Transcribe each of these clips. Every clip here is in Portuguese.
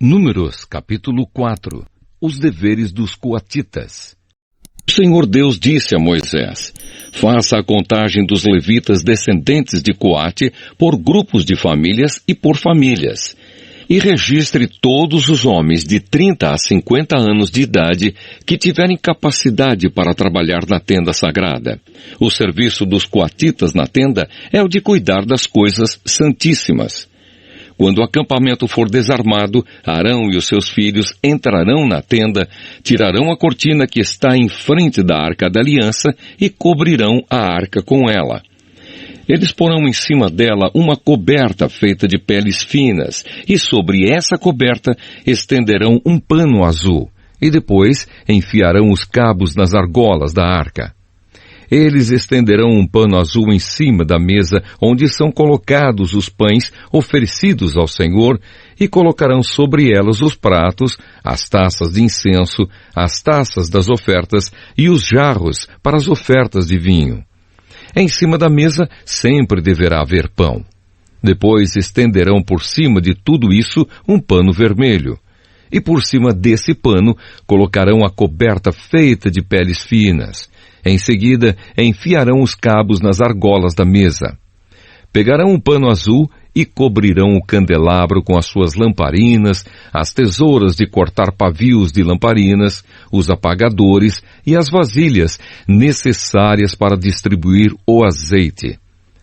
Números, capítulo 4. Os deveres dos coatitas. O Senhor Deus disse a Moisés: faça a contagem dos levitas descendentes de Coate por grupos de famílias e por famílias, e registre todos os homens de 30 a 50 anos de idade que tiverem capacidade para trabalhar na tenda sagrada. O serviço dos coatitas na tenda é o de cuidar das coisas santíssimas. Quando o acampamento for desarmado, Arão e os seus filhos entrarão na tenda, tirarão a cortina que está em frente da arca da aliança e cobrirão a arca com ela. Eles porão em cima dela uma coberta feita de peles finas, e sobre essa coberta estenderão um pano azul, e depois enfiarão os cabos nas argolas da arca. Eles estenderão um pano azul em cima da mesa onde são colocados os pães oferecidos ao Senhor e colocarão sobre elas os pratos, as taças de incenso, as taças das ofertas e os jarros para as ofertas de vinho. Em cima da mesa sempre deverá haver pão. Depois estenderão por cima de tudo isso um pano vermelho. E por cima desse pano colocarão a coberta feita de peles finas. Em seguida, enfiarão os cabos nas argolas da mesa. Pegarão um pano azul e cobrirão o candelabro com as suas lamparinas, as tesouras de cortar pavios de lamparinas, os apagadores e as vasilhas necessárias para distribuir o azeite.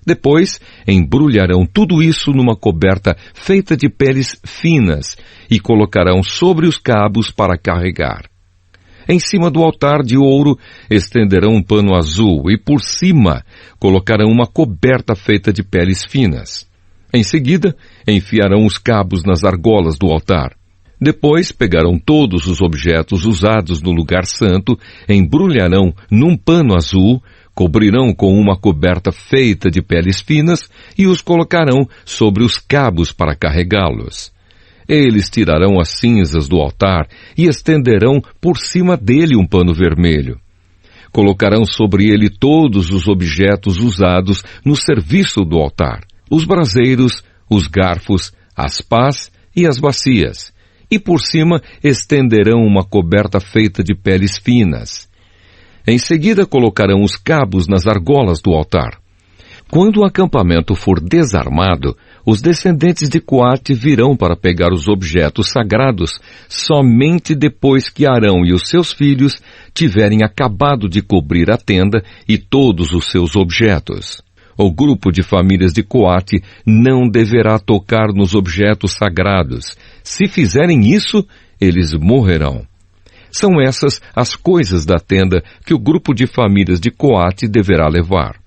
Depois, embrulharão tudo isso numa coberta feita de peles finas e colocarão sobre os cabos para carregar. Em cima do altar de ouro estenderão um pano azul e por cima colocarão uma coberta feita de peles finas. Em seguida, enfiarão os cabos nas argolas do altar. Depois, pegarão todos os objetos usados no lugar santo, embrulharão num pano azul, cobrirão com uma coberta feita de peles finas e os colocarão sobre os cabos para carregá-los. Eles tirarão as cinzas do altar e estenderão por cima dele um pano vermelho. Colocarão sobre ele todos os objetos usados no serviço do altar: os braseiros, os garfos, as pás e as bacias. E por cima estenderão uma coberta feita de peles finas. Em seguida colocarão os cabos nas argolas do altar. Quando o acampamento for desarmado, os descendentes de Coate virão para pegar os objetos sagrados somente depois que Arão e os seus filhos tiverem acabado de cobrir a tenda e todos os seus objetos. O grupo de famílias de Coate não deverá tocar nos objetos sagrados. Se fizerem isso, eles morrerão. São essas as coisas da tenda que o grupo de famílias de Coate deverá levar.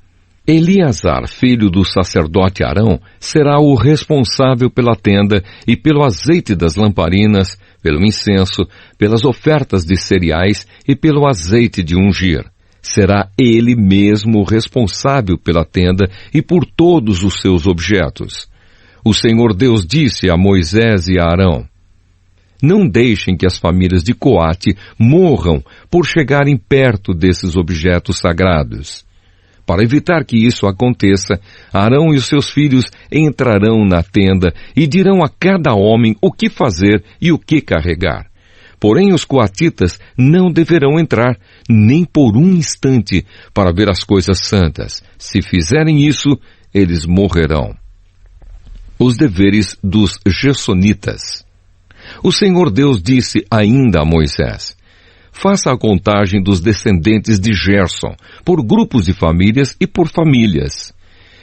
Eleazar, filho do sacerdote Arão, será o responsável pela tenda e pelo azeite das lamparinas, pelo incenso, pelas ofertas de cereais e pelo azeite de ungir. Será ele mesmo o responsável pela tenda e por todos os seus objetos. O Senhor Deus disse a Moisés e a Arão: não deixem que as famílias de Coate morram por chegarem perto desses objetos sagrados. Para evitar que isso aconteça, Arão e os seus filhos entrarão na tenda e dirão a cada homem o que fazer e o que carregar. Porém, os coatitas não deverão entrar, nem por um instante, para ver as coisas santas. Se fizerem isso, eles morrerão. Os deveres dos gersonitas. O Senhor Deus disse ainda a Moisés: faça a contagem dos descendentes de Gerson, por grupos de famílias e por famílias.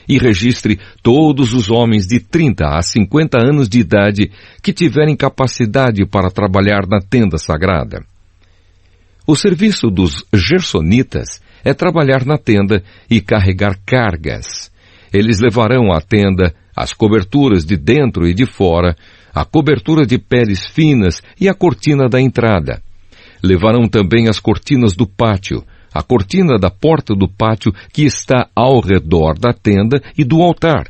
E registre todos os homens de 30 a 50 anos de idade que tiverem capacidade para trabalhar na tenda sagrada. O serviço dos gersonitas é trabalhar na tenda e carregar cargas. Eles levarão a tenda, as coberturas de dentro e de fora, a cobertura de peles finas e a cortina da entrada. Levarão também as cortinas do pátio, a cortina da porta do pátio que está ao redor da tenda e do altar,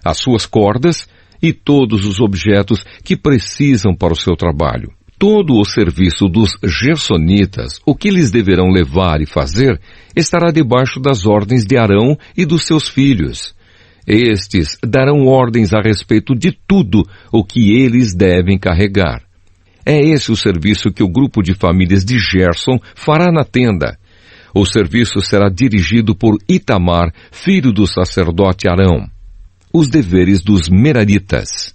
as suas cordas e todos os objetos que precisam para o seu trabalho. Todo o serviço dos gersonitas, o que eles deverão levar e fazer, estará debaixo das ordens de Arão e dos seus filhos. Estes darão ordens a respeito de tudo o que eles devem carregar. É esse o serviço que o grupo de famílias de Gerson fará na tenda. O serviço será dirigido por Itamar, filho do sacerdote Arão. Os deveres dos Meraritas.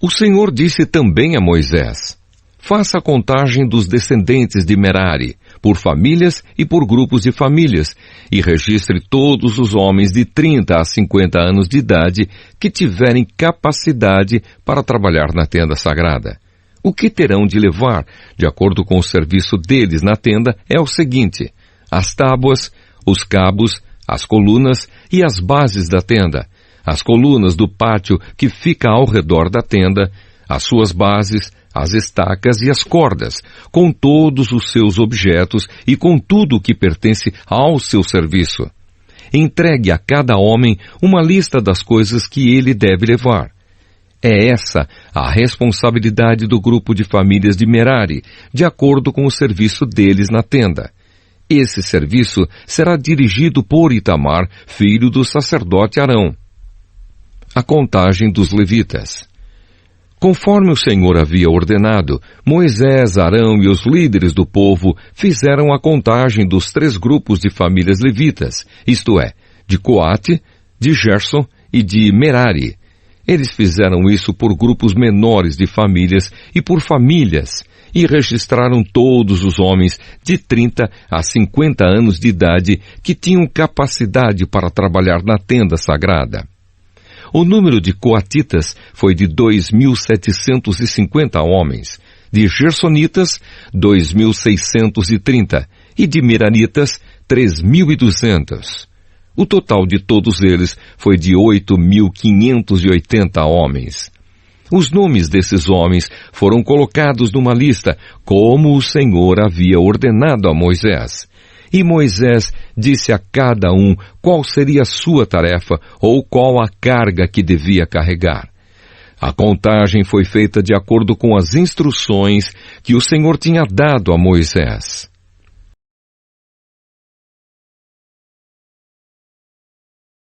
O Senhor disse também a Moisés: faça a contagem dos descendentes de Merari, por famílias e por grupos de famílias, e registre todos os homens de 30 a 50 anos de idade que tiverem capacidade para trabalhar na tenda sagrada. O que terão de levar, de acordo com o serviço deles na tenda, é o seguinte: as tábuas, os cabos, as colunas e as bases da tenda, as colunas do pátio que fica ao redor da tenda, as suas bases, as estacas e as cordas, com todos os seus objetos e com tudo o que pertence ao seu serviço. Entregue a cada homem uma lista das coisas que ele deve levar. É essa a responsabilidade do grupo de famílias de Merari, de acordo com o serviço deles na tenda. Esse serviço será dirigido por Itamar, filho do sacerdote Arão. A contagem dos levitas. Conforme o Senhor havia ordenado, Moisés, Arão e os líderes do povo fizeram a contagem dos 3 grupos de famílias levitas, isto é, de Coate, de Gerson e de Merari. Eles fizeram isso por grupos menores de famílias e por famílias, e registraram todos os homens de 30 a 50 anos de idade que tinham capacidade para trabalhar na tenda sagrada. O número de coatitas foi de 2.750 homens, de gersonitas 2.630 e de meraritas 3.200. O total de todos eles foi de 8.580 homens. Os nomes desses homens foram colocados numa lista, como o Senhor havia ordenado a Moisés. E Moisés disse a cada um qual seria a sua tarefa ou qual a carga que devia carregar. A contagem foi feita de acordo com as instruções que o Senhor tinha dado a Moisés.